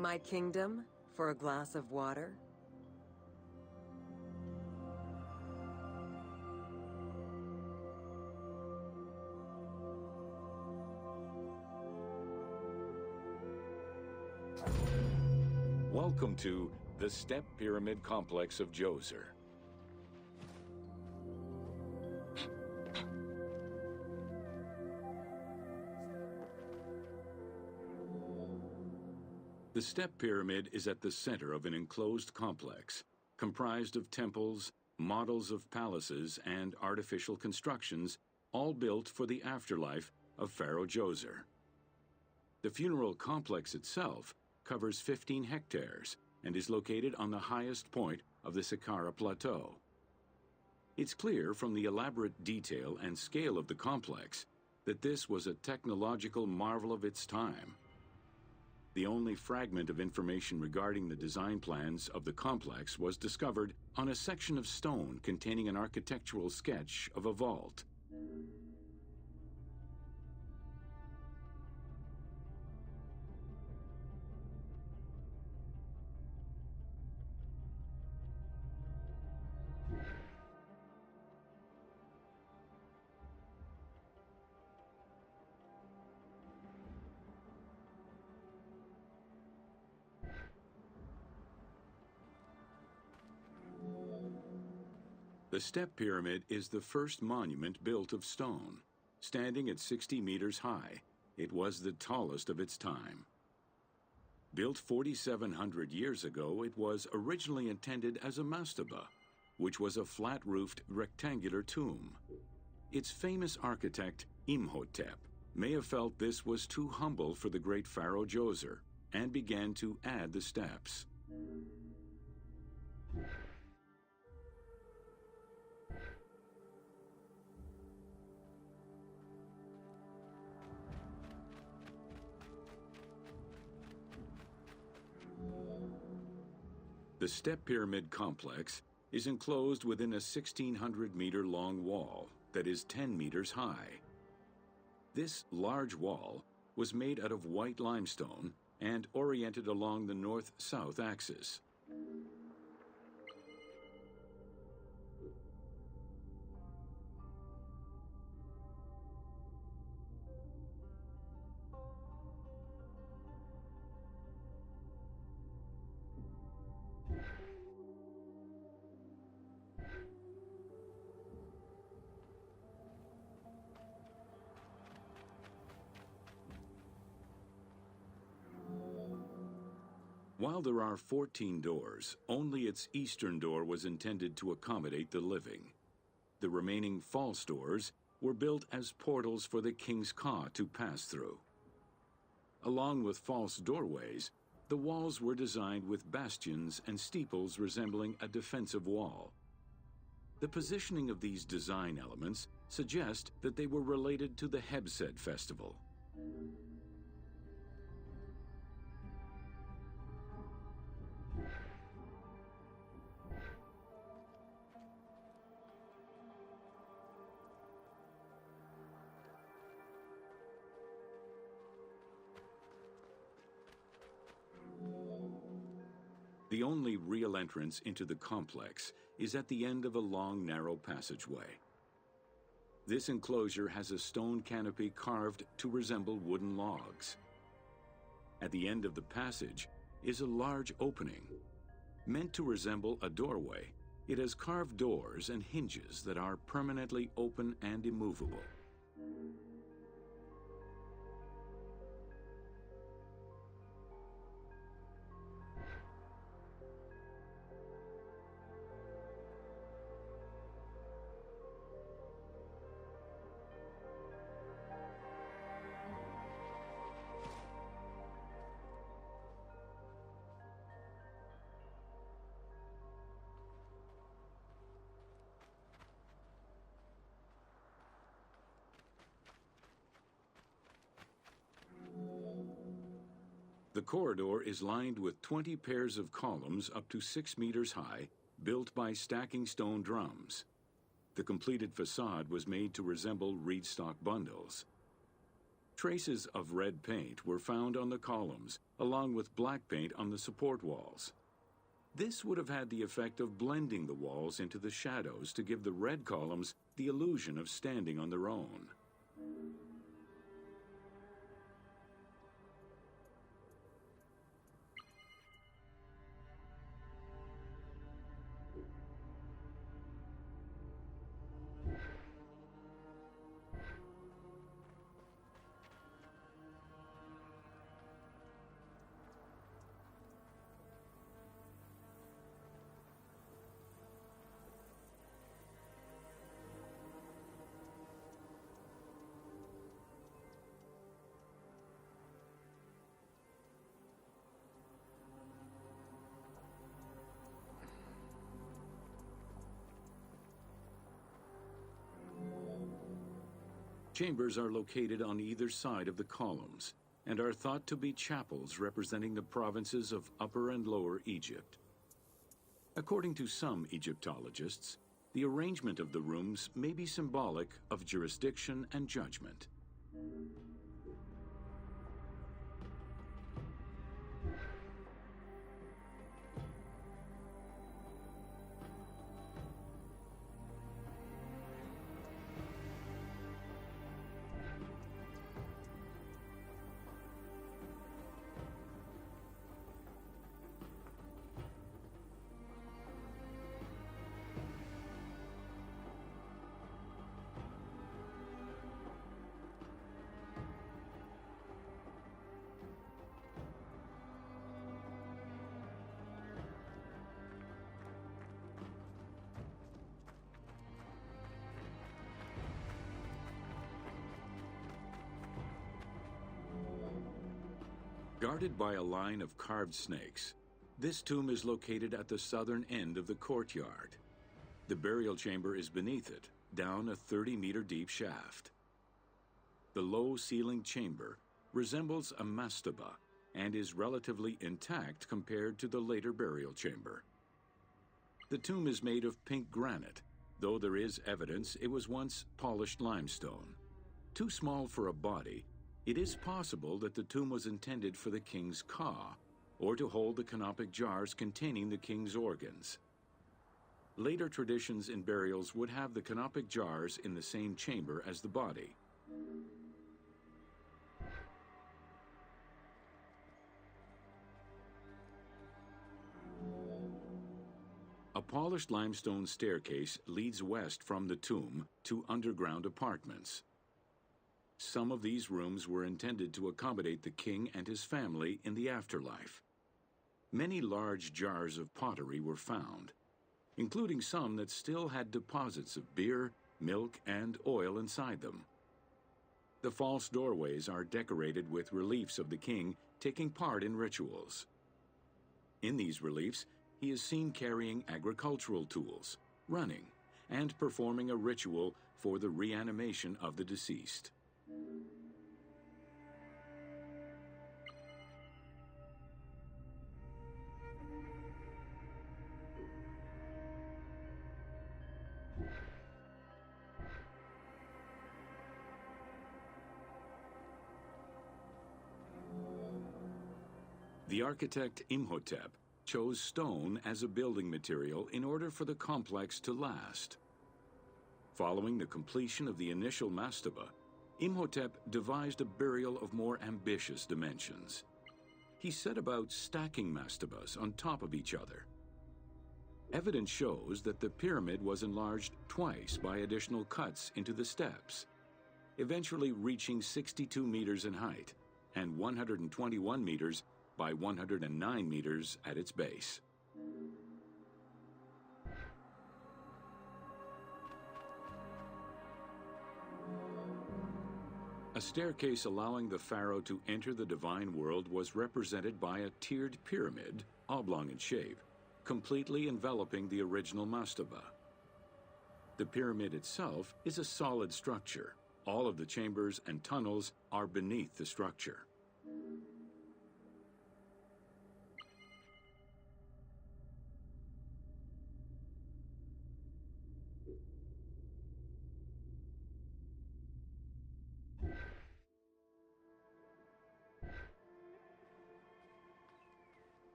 My kingdom for a glass of water? Welcome to the Step Pyramid Complex of Djoser. The Step Pyramid is at the center of an enclosed complex, comprised of temples, models of palaces, and artificial constructions, all built for the afterlife of Pharaoh Djoser. The funeral complex itself covers 15 hectares and is located on the highest point of the Saqqara Plateau. It's clear from the elaborate detail and scale of the complex that this was a technological marvel of its time. The only fragment of information regarding the design plans of the complex was discovered on a section of stone containing an architectural sketch of a vault. The Step Pyramid is the first monument built of stone. Standing at 60 meters high, it was the tallest of its time. Built 4,700 years ago, it was originally intended as a mastaba, which was a flat-roofed rectangular tomb. Its famous architect, Imhotep, may have felt this was too humble for the great Pharaoh Djoser and began to add the steps. The Step Pyramid complex is enclosed within a 1,600-meter-long wall that is 10 meters high. This large wall was made out of white limestone and oriented along the north-south axis. While there are 14 doors, only its eastern door was intended to accommodate the living. The remaining false doors were built as portals for the king's ka to pass through. Along with false doorways, the walls were designed with bastions and steeples resembling a defensive wall. The positioning of these design elements suggest that they were related to the Hebsed festival. The only real entrance into the complex is at the end of a long, narrow passageway. This enclosure has a stone canopy carved to resemble wooden logs. At the end of the passage is a large opening. Meant to resemble a doorway, it has carved doors and hinges that are permanently open and immovable. The corridor is lined with 20 pairs of columns up to 6 meters high, built by stacking stone drums. The completed facade was made to resemble reed stock bundles. Traces of red paint were found on the columns, along with black paint on the support walls. This would have had the effect of blending the walls into the shadows to give the red columns the illusion of standing on their own. Chambers are located on either side of the columns and are thought to be chapels representing the provinces of Upper and Lower Egypt. According to some Egyptologists, the arrangement of the rooms may be symbolic of jurisdiction and judgment. Guarded by a line of carved snakes, this tomb is located at the southern end of the courtyard. The burial chamber is beneath it, down a 30-meter deep shaft. The low-ceilinged chamber resembles a mastaba and is relatively intact compared to the later burial chamber. The tomb is made of pink granite, though there is evidence it was once polished limestone. Too small for a body, it is possible that the tomb was intended for the king's ka, or to hold the canopic jars containing the king's organs. Later traditions in burials would have the canopic jars in the same chamber as the body. A polished limestone staircase leads west from the tomb to underground apartments. Some of these rooms were intended to accommodate the king and his family in the afterlife. Many large jars of pottery were found, including some that still had deposits of beer, milk, and oil inside them. The false doorways are decorated with reliefs of the king taking part in rituals. In these reliefs, he is seen carrying agricultural tools, running, and performing a ritual for the reanimation of the deceased. The architect Imhotep chose stone as a building material in order for the complex to last. Following the completion of the initial mastaba, Imhotep devised a burial of more ambitious dimensions. He set about stacking mastabas on top of each other. Evidence shows that the pyramid was enlarged twice by additional cuts into the steps, eventually reaching 62 meters in height and 121 meters by 109 meters at its base. A staircase allowing the pharaoh to enter the divine world was represented by a tiered pyramid, oblong in shape, completely enveloping the original mastaba. The pyramid itself is a solid structure. All of the chambers and tunnels are beneath the structure.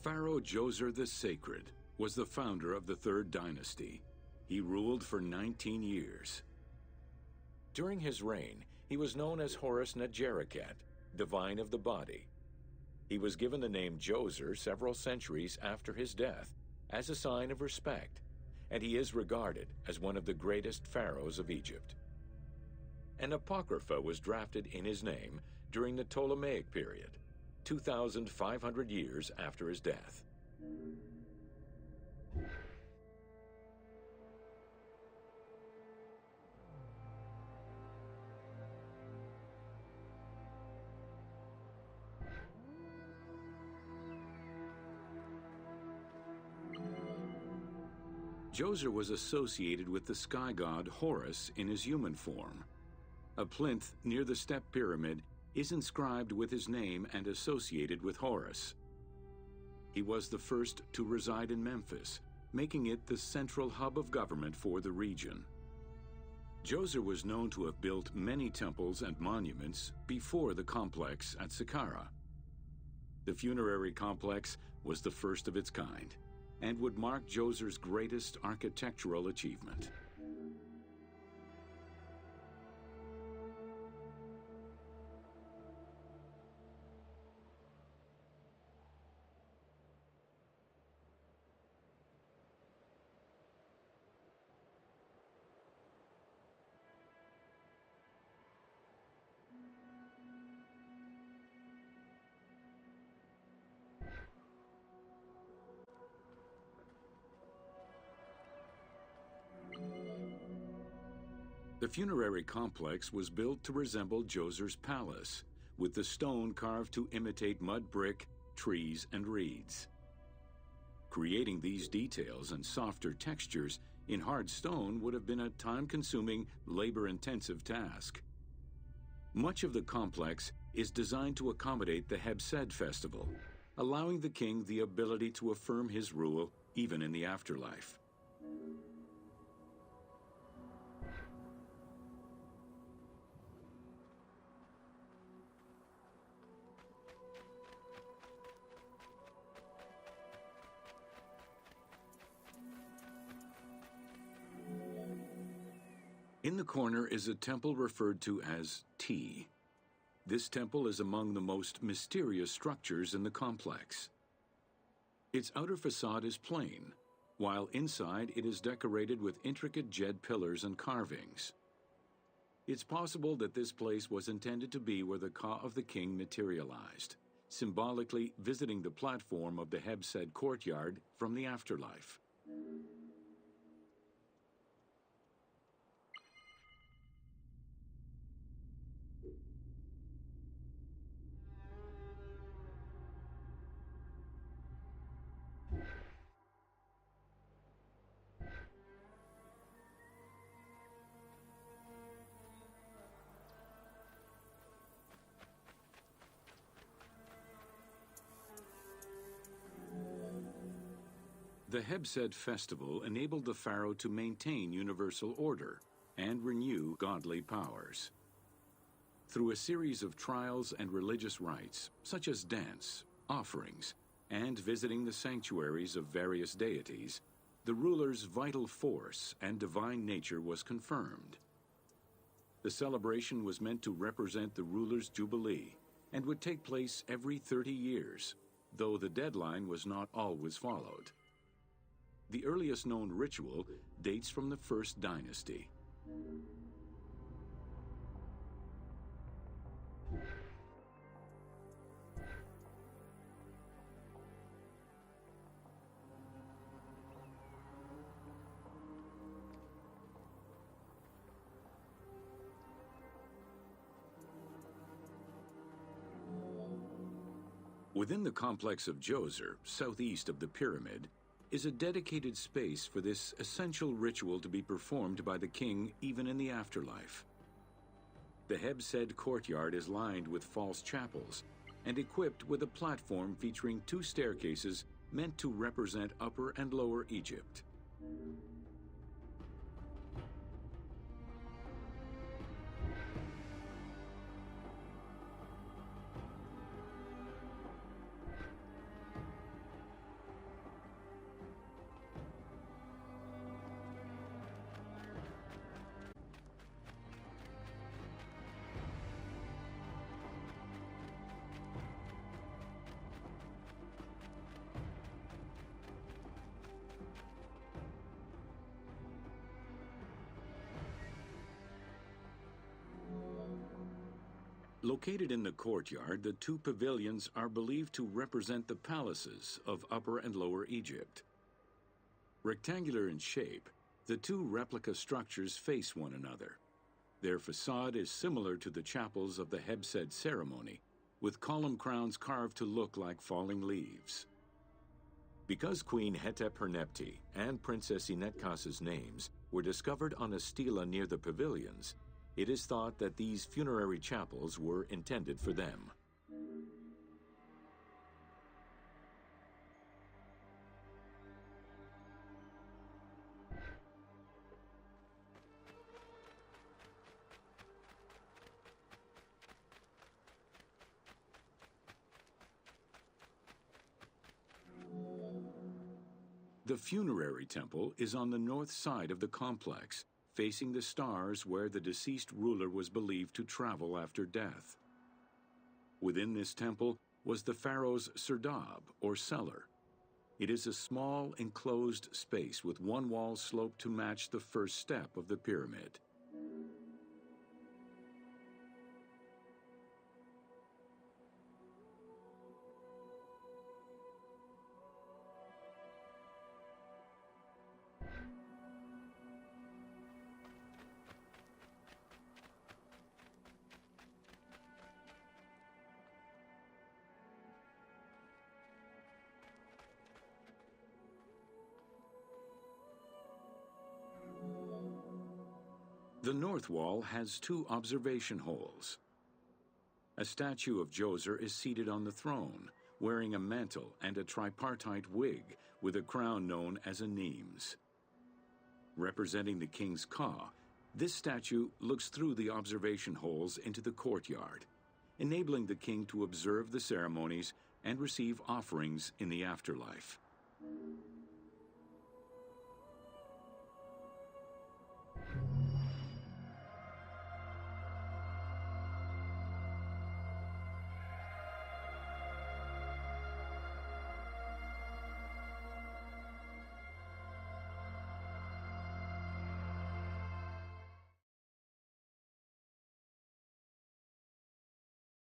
Pharaoh Djoser the Sacred was the founder of the Third Dynasty. He ruled for 19 years. During his reign, he was known as Horus Negericat, divine of the body. He was given the name Djoser several centuries after his death as a sign of respect, and he is regarded as one of the greatest pharaohs of Egypt. An apocrypha was drafted in his name during the Ptolemaic period, 2,500 years after his death. Djoser was associated with the sky god Horus in his human form. A plinth near the step pyramid is inscribed with his name and associated with Horus. He was the first to reside in Memphis, making it the central hub of government for the region. Djoser was known to have built many temples and monuments before the complex at Saqqara. The funerary complex was the first of its kind, and would mark Djoser's greatest architectural achievement. The funerary complex was built to resemble Djoser's palace, with the stone carved to imitate mud brick, trees, and reeds. Creating these details and softer textures in hard stone would have been a time-consuming, labor-intensive task. Much of the complex is designed to accommodate the Hebsed festival, allowing the king the ability to affirm his rule even in the afterlife. In the corner is a temple referred to as T. This temple is among the most mysterious structures in the complex. Its outer facade is plain, while inside it is decorated with intricate jed pillars and carvings. It's possible that this place was intended to be where the Ka of the king materialized, symbolically visiting the platform of the Hebsed courtyard from the afterlife. The Hebsed festival enabled the pharaoh to maintain universal order and renew godly powers. Through a series of trials and religious rites, such as dance, offerings, and visiting the sanctuaries of various deities, the ruler's vital force and divine nature was confirmed. The celebration was meant to represent the ruler's jubilee and would take place every 30 years, though the deadline was not always followed. The earliest known ritual dates from the First Dynasty. Within the complex of Djoser, southeast of the pyramid, is a dedicated space for this essential ritual to be performed by the king even in the afterlife. The Hebsed courtyard is lined with false chapels and equipped with a platform featuring 2 staircases meant to represent Upper and Lower Egypt. Located in the courtyard, the two pavilions are believed to represent the palaces of Upper and Lower Egypt. Rectangular in shape, the two replica structures face one another. Their facade is similar to the chapels of the Hebsed ceremony, with column crowns carved to look like falling leaves. Because Queen Hetep-Hernepti and Princess Inetkas's names were discovered on a stela near the pavilions, it is thought that these funerary chapels were intended for them. The funerary temple is on the north side of the complex, facing the stars where the deceased ruler was believed to travel after death. Within this temple was the pharaoh's serdab, or cellar. It is a small, enclosed space with one wall sloped to match the first step of the pyramid. The north wall has two observation holes. A statue of Djoser is seated on the throne, wearing a mantle and a tripartite wig with a crown known as a Nemes. Representing the king's ka, this statue looks through the observation holes into the courtyard, enabling the king to observe the ceremonies and receive offerings in the afterlife.